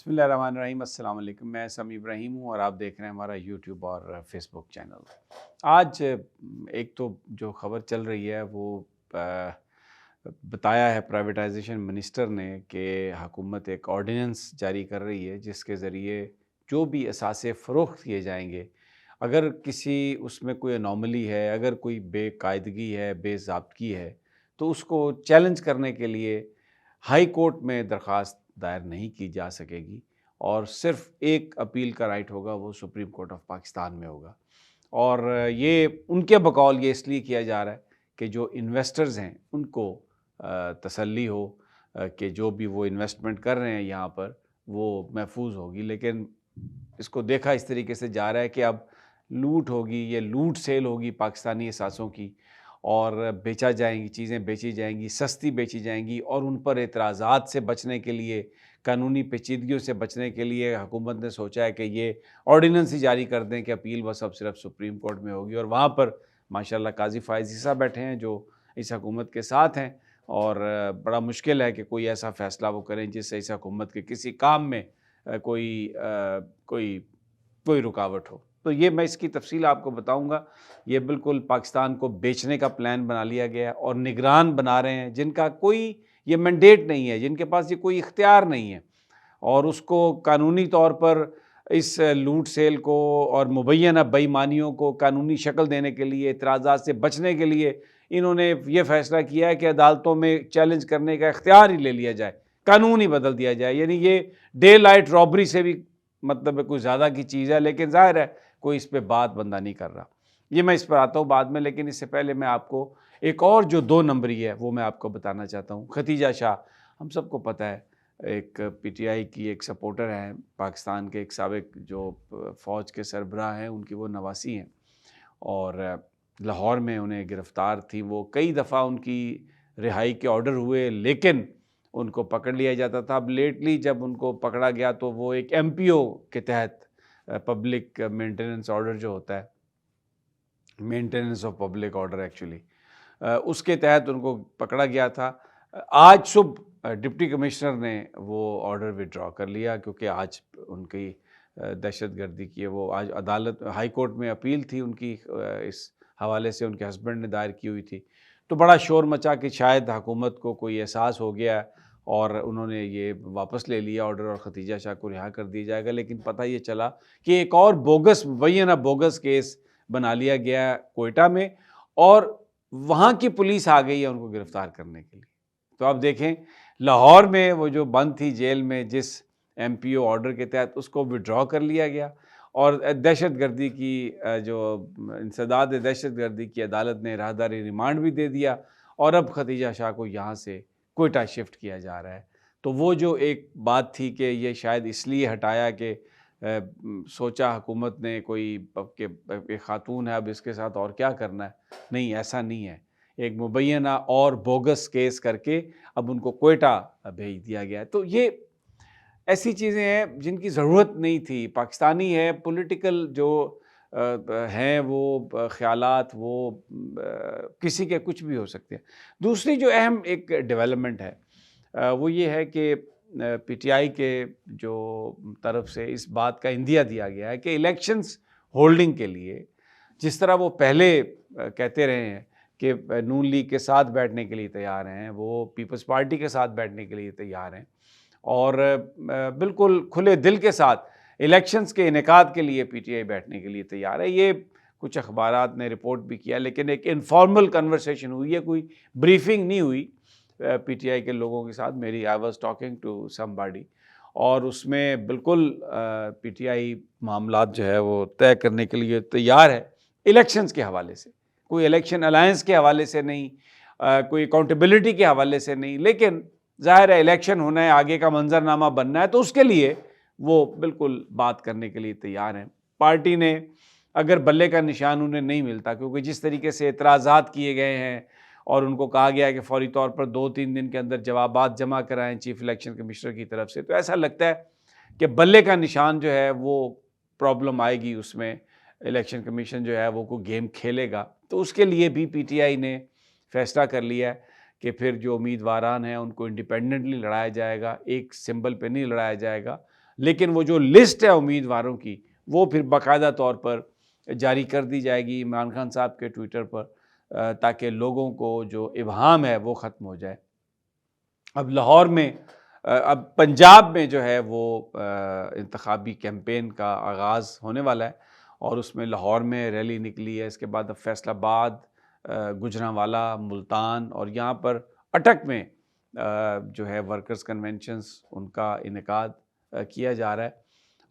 बिस्मिल्लाहिर्रहमानिर्रहीम। अस्सलाम वालेकुम। मैं समी इब्राहिम हूँ और आप देख रहे हैं हमारा यूट्यूब और फेसबुक चैनल। आज एक तो जो ख़बर चल रही है वो बताया है प्राइवेटाइजेशन मिनिस्टर ने कि हुकूमत एक ऑर्डिनेंस जारी कर रही है जिसके ज़रिए जो भी असासे फ़रोख्त किए जाएंगे, अगर किसी उसमें कोई अनोमली है, अगर कोई बेकायदगी है, बेज़ाब्तगी है, तो उसको चैलेंज करने के लिए हाई कोर्ट में दरख्वास्त दायर नहीं की जा सकेगी और सिर्फ़ एक अपील का राइट होगा, वो सुप्रीम कोर्ट ऑफ पाकिस्तान में होगा। और ये उनके बकौल ये इसलिए किया जा रहा है कि जो इन्वेस्टर्स हैं उनको तसल्ली हो कि जो भी वो इन्वेस्टमेंट कर रहे हैं यहाँ पर वो महफूज होगी। लेकिन इसको देखा इस तरीके से जा रहा है कि अब लूट होगी, ये लूट सेल होगी पाकिस्तानी असासों की और बेचा जाएंगी, चीज़ें बेची जाएंगी, सस्ती बेची जाएंगी और उन पर एतराज़ात से बचने के लिए, कानूनी पेचीदगियों से बचने के लिए हुकूमत ने सोचा है कि ये ऑर्डिनेंस ही जारी कर दें कि अपील बस अब सिर्फ सुप्रीम कोर्ट में होगी। और वहाँ पर माशाल्लाह काजी फ़ायज़ ईसा बैठे हैं जो इस हुकूमत के साथ हैं और बड़ा मुश्किल है कि कोई ऐसा फ़ैसला वो करें जिससे इस हुकूमत के किसी काम में कोई कोई रुकावट हो। तो ये मैं इसकी तफ़सील आपको बताऊँगा। ये बिल्कुल पाकिस्तान को बेचने का प्लान बना लिया गया है और निगरान बना रहे हैं जिनका कोई ये मैंडेट नहीं है, जिनके पास ये कोई इख्तियार नहीं है और उसको कानूनी तौर पर इस लूट सेल को और मुबैना बेईमानियों को कानूनी शक्ल देने के लिए, एतराज़ात से बचने के लिए इन्होंने ये फ़ैसला किया है कि अदालतों में चैलेंज करने का इख्तियार ही ले लिया जाए, कानून ही बदल दिया जाए। यानी ये डे लाइट रॉबरी से भी मतलब कुछ ज़्यादा की चीज़ है, लेकिन ज़ाहिर है कोई इस पे बात बंदा नहीं कर रहा। ये मैं इस पर आता हूँ बाद में, लेकिन इससे पहले मैं आपको एक और जो 2 नंबरी है वो मैं आपको बताना चाहता हूँ। खतीजा शाह, हम सबको पता है, एक पीटीआई की एक सपोर्टर हैं, पाकिस्तान के एक साबिक जो फ़ौज के सरबराह हैं, उनकी वो नवासी हैं और लाहौर में उन्हें गिरफ़्तार थी। वो कई दफ़ा उनकी रिहाई के ऑर्डर हुए लेकिन उनको पकड़ लिया जाता था। अब लेटली जब उनको पकड़ा गया तो वो एक एमपीओ के तहत पब्लिक मेंटेनेंस ऑर्डर जो होता है, maintenance of public order actually, उसके तहत उनको पकड़ा गया था। आज सुबह डिप्टी कमिश्नर ने वो ऑर्डर विड्रॉ कर लिया क्योंकि आज उनकी दहशतगर्दी की है वो आज अदालत हाई कोर्ट में अपील थी उनकी, इस हवाले से उनके हस्बैंड ने दायर की हुई थी। तो बड़ा शोर मचा कि शायद हुकूमत को कोई एहसास हो गया और उन्होंने ये वापस ले लिया ऑर्डर और खतीजा शाह को रिहा कर दिया जाएगा। लेकिन पता ये चला कि एक और बोगस मुबैना बोगस केस बना लिया गया कोयटा में और वहाँ की पुलिस आ गई है उनको गिरफ्तार करने के लिए। तो आप देखें, लाहौर में वो जो बंद थी जेल में जिस एमपीओ ऑर्डर के तहत, उसको विड्रॉ कर लिया गया और दहशतगर्दी की जो इंसदाद दहशतगर्दी की अदालत ने राहदारी रिमांड भी दे दिया और अब खतीजा शाह को यहाँ से कोयटा शिफ्ट किया जा रहा है। तो वो जो एक बात थी कि ये शायद इसलिए हटाया कि सोचा हुकूमत ने कोई कि एक खातून है अब इसके साथ और क्या करना है, नहीं ऐसा नहीं है। एक मुबैना और बोगस केस करके अब उनको कोयटा भेज दिया गया है। तो ये ऐसी चीज़ें हैं जिनकी ज़रूरत नहीं थी। पाकिस्तानी है, पॉलिटिकल जो हैं वो ख़यालात वो किसी के कुछ भी हो सकते हैं। दूसरी जो अहम एक डेवलपमेंट है वो ये है कि पीटीआई के जो तरफ से इस बात का इंदिया दिया गया है कि इलेक्शंस होल्डिंग के लिए जिस तरह वो पहले कहते रहे हैं कि नून लीग के साथ बैठने के लिए तैयार हैं, वो पीपल्स पार्टी के साथ बैठने के लिए तैयार हैं और बिल्कुल खुले दिल के साथ इलेक्शंस के इनेकाद के लिए पीटीआई बैठने के लिए तैयार है। ये कुछ अखबारात ने रिपोर्ट भी किया, लेकिन एक इनफॉर्मल कन्वर्सेशन हुई है, कोई ब्रीफिंग नहीं हुई पीटीआई के लोगों के साथ। मेरी I was talking to somebody और उसमें बिल्कुल पीटीआई मामलात जो है वो तय करने के लिए तैयार है इलेक्शंस के हवाले से, कोई इलेक्शन अलायंस के हवाले से नहीं, कोई अकाउंटेबिलिटी के हवाले से नहीं, लेकिन ज़ाहिर है इलेक्शन होना है, आगे का मंजरनामा बनना है, तो उसके लिए वो बिल्कुल बात करने के लिए तैयार हैं। पार्टी ने अगर बल्ले का निशान उन्हें नहीं मिलता, क्योंकि जिस तरीके से एतराज़ात किए गए हैं और उनको कहा गया है कि फ़ौरी तौर पर 2-3 दिन के अंदर जवाबात जमा कराएं चीफ इलेक्शन कमिश्नर की तरफ से, तो ऐसा लगता है कि बल्ले का निशान जो है वो प्रॉब्लम आएगी उसमें, इलेक्शन कमीशन जो है वो कोई गेम खेलेगा। तो उसके लिए भी पीटीआई ने फैसला कर लिया है कि फिर जो उम्मीदवारान हैं उनको इंडिपेंडेंटली लड़ाया जाएगा, एक सिंबल पे नहीं लड़ाया जाएगा, लेकिन वो जो लिस्ट है उम्मीदवारों की वो फिर बाकायदा तौर पर जारी कर दी जाएगी इमरान खान साहब के ट्विटर पर, ताकि लोगों को जो इबहाम है वो ख़त्म हो जाए। अब लाहौर में अब पंजाब में जो है वो इंतखाबी कैंपेन का आगाज़ होने वाला है और उसमें लाहौर में रैली निकली है। इसके बाद अब फैसलाबाद, गुजरांवाला, मुल्तान और यहाँ पर अटक में जो है वर्कर्स कन्वेंशंस उनका इनेकाद किया जा रहा है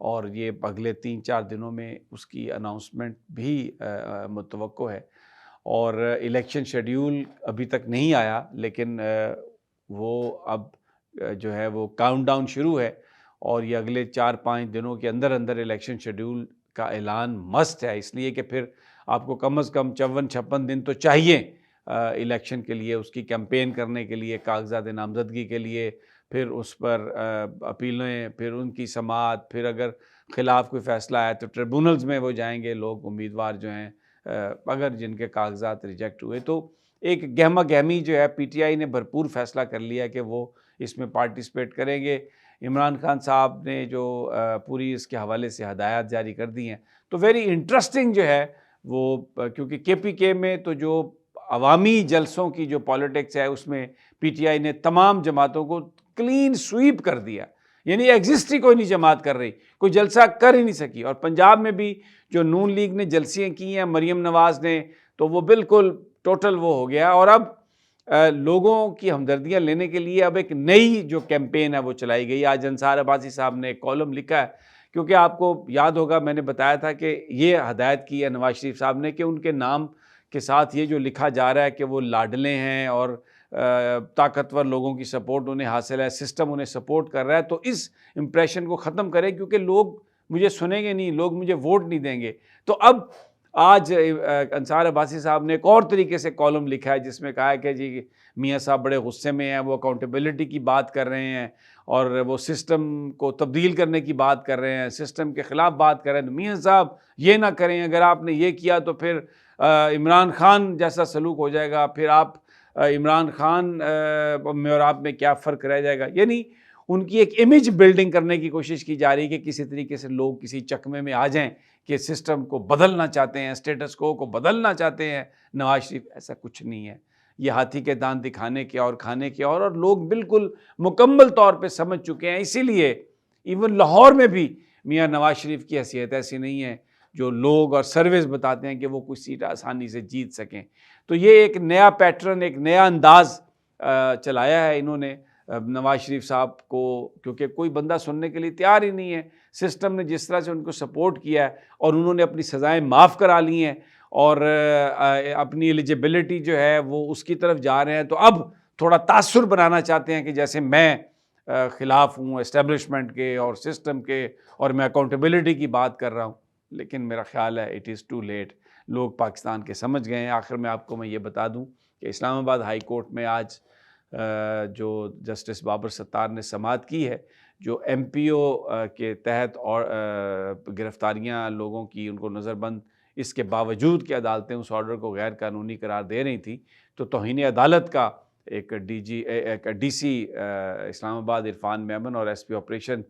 और ये अगले 3-4 दिनों में उसकी अनाउंसमेंट भी मुतवक्को है। और इलेक्शन शेड्यूल अभी तक नहीं आया, लेकिन वो अब जो है वो काउंटडाउन शुरू है और ये अगले 4-5 दिनों के अंदर अंदर इलेक्शन शेड्यूल का ऐलान मस्ट है, इसलिए कि फिर आपको कम से कम 54-56 दिन तो चाहिए इलेक्शन के लिए, उसकी कैंपेन करने के लिए, कागजात नामजदगी के लिए, फिर उस पर अपीलें, फिर उनकी समाअत, फिर अगर ख़िलाफ़ कोई फ़ैसला आए तो ट्रिब्यूनल्स में वो जाएंगे लोग, उम्मीदवार जो हैं, अगर जिनके कागजात रिजेक्ट हुए। तो एक गहमा गहमी जो है पीटीआई ने भरपूर फ़ैसला कर लिया कि वो इसमें पार्टिसिपेट करेंगे। इमरान खान साहब ने जो पूरी इसके हवाले से हदायत जारी कर दी हैं, तो वेरी इंटरेस्टिंग जो है वो, क्योंकि केपीके में तो जो अवामी जलसों की जो पॉलिटिक्स है उसमें पीटीआई ने तमाम जमातों को क्लीन स्वीप कर दिया, यानी एग्जिस्ट ही कोई नहीं जमात कर रही, कोई जलसा कर ही नहीं सकी। और पंजाब में भी जो नून लीग ने जलसियाँ की हैं, मरियम नवाज़ ने, तो वो बिल्कुल टोटल वो हो गया। और अब लोगों की हमदर्दियाँ लेने के लिए अब एक नई जो कैंपेन है वो चलाई गई। आज अंसार अब्बासी साहब ने एक कॉलम लिखा है, क्योंकि आपको याद होगा मैंने बताया था कि ये हदायत की है नवाज शरीफ साहब ने कि उनके नाम के साथ ये जो लिखा जा रहा है कि वो लाडले हैं और ताकतवर लोगों की सपोर्ट उन्हें हासिल है, सिस्टम उन्हें सपोर्ट कर रहा है, तो इस इम्प्रेशन को ख़त्म करें, क्योंकि लोग मुझे सुनेंगे नहीं, लोग मुझे वोट नहीं देंगे। तो अब आज अंसार अब्बासी साहब ने एक और तरीके से कॉलम लिखा है जिसमें कहा है कि जी मियाँ साहब बड़े गुस्से में हैं, वो अकाउंटेबिलिटी की बात कर रहे हैं और वो सिस्टम को तब्दील करने की बात कर रहे हैं, सिस्टम के ख़िलाफ़ बात कर रहे हैं। तो मियाँ साहब ये ना करें, अगर आपने ये किया तो फिर इमरान खान जैसा सलूक हो जाएगा, फिर आप इमरान खान में और आप में क्या फ़र्क रह जाएगा। यानी उनकी एक इमेज बिल्डिंग करने की कोशिश की जा रही है कि किसी तरीके से लोग किसी चकमे में आ जाएं कि सिस्टम को बदलना चाहते हैं, स्टेटस को बदलना चाहते हैं नवाज शरीफ। ऐसा कुछ नहीं है, ये हाथी के दांत दिखाने के और खाने के और लोग बिल्कुल मुकम्मल तौर पे समझ चुके हैं। इसीलिए इवन लाहौर में भी मियाँ नवाज शरीफ की हैसियत ऐसी नहीं है जो लोग और सर्विस बताते हैं कि वो कुछ सीट आसानी से जीत सकें। तो ये एक नया पैटर्न, एक नया अंदाज़ चलाया है इन्होंने नवाज शरीफ साहब को, क्योंकि कोई बंदा सुनने के लिए तैयार ही नहीं है। सिस्टम ने जिस तरह से उनको सपोर्ट किया है और उन्होंने अपनी सज़ाएं माफ़ करा ली हैं और अपनी एलिजिबिलिटी जो है वो उसकी तरफ जा रहे हैं, तो अब थोड़ा तासुर बनाना चाहते हैं कि जैसे मैं ख़िलाफ़ हूँ एस्टेब्लिशमेंट के और सिस्टम के और मैं अकाउंटेबिलिटी की बात कर रहा हूँ। लेकिन मेरा ख़्याल है इट इज़ टू लेट, लोग पाकिस्तान के समझ गए हैं। आखिर में आपको मैं ये बता दूँ कि इस्लामाबाद हाई कोर्ट में आज जो जस्टिस बाबर सत्तार ने समाअत की है, जो MPO के तहत और गिरफ्तारियां लोगों की, उनको नज़रबंद, इसके बावजूद कि अदालतें उस ऑर्डर को गैर कानूनी करार दे रही थी, तो तौहीन अदालत का एक DC इस्लामाबाद इरफान मेमन और SP ऑपरेशन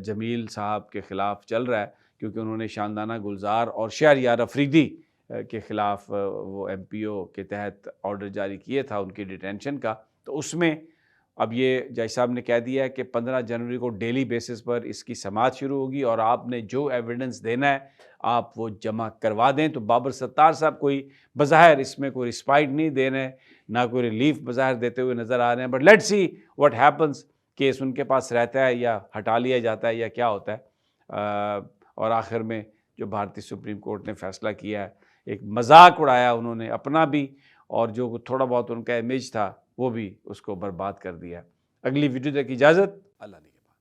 जमील साहब के ख़िलाफ़ चल रहा है, क्योंकि उन्होंने शानदाना गुलजार और शहरयार अफरीदी के ख़िलाफ़ वो MPO के तहत ऑर्डर जारी किए था उनकी डिटेंशन का। तो उसमें अब ये जज साहब ने कह दिया है कि 15 जनवरी को डेली बेसिस पर इसकी समाअत शुरू होगी और आपने जो एविडेंस देना है आप वो जमा करवा दें। तो बाबर सत्तार साहब कोई बज़ाहिर इसमें कोई रिस्पाइट नहीं दे रहे हैं, ना कोई रिलीफ बज़ाहिर देते हुए नज़र आ रहे हैं, but let's see what happens, case उनके पास रहता है या हटा लिया जाता है या क्या होता है। और आखिर में जो भारतीय सुप्रीम कोर्ट ने फ़ैसला किया है, एक मजाक उड़ाया उन्होंने अपना भी, और जो थोड़ा बहुत उनका इमेज था वो भी उसको बर्बाद कर दिया। अगली वीडियो तक इजाज़त, अल्लाह।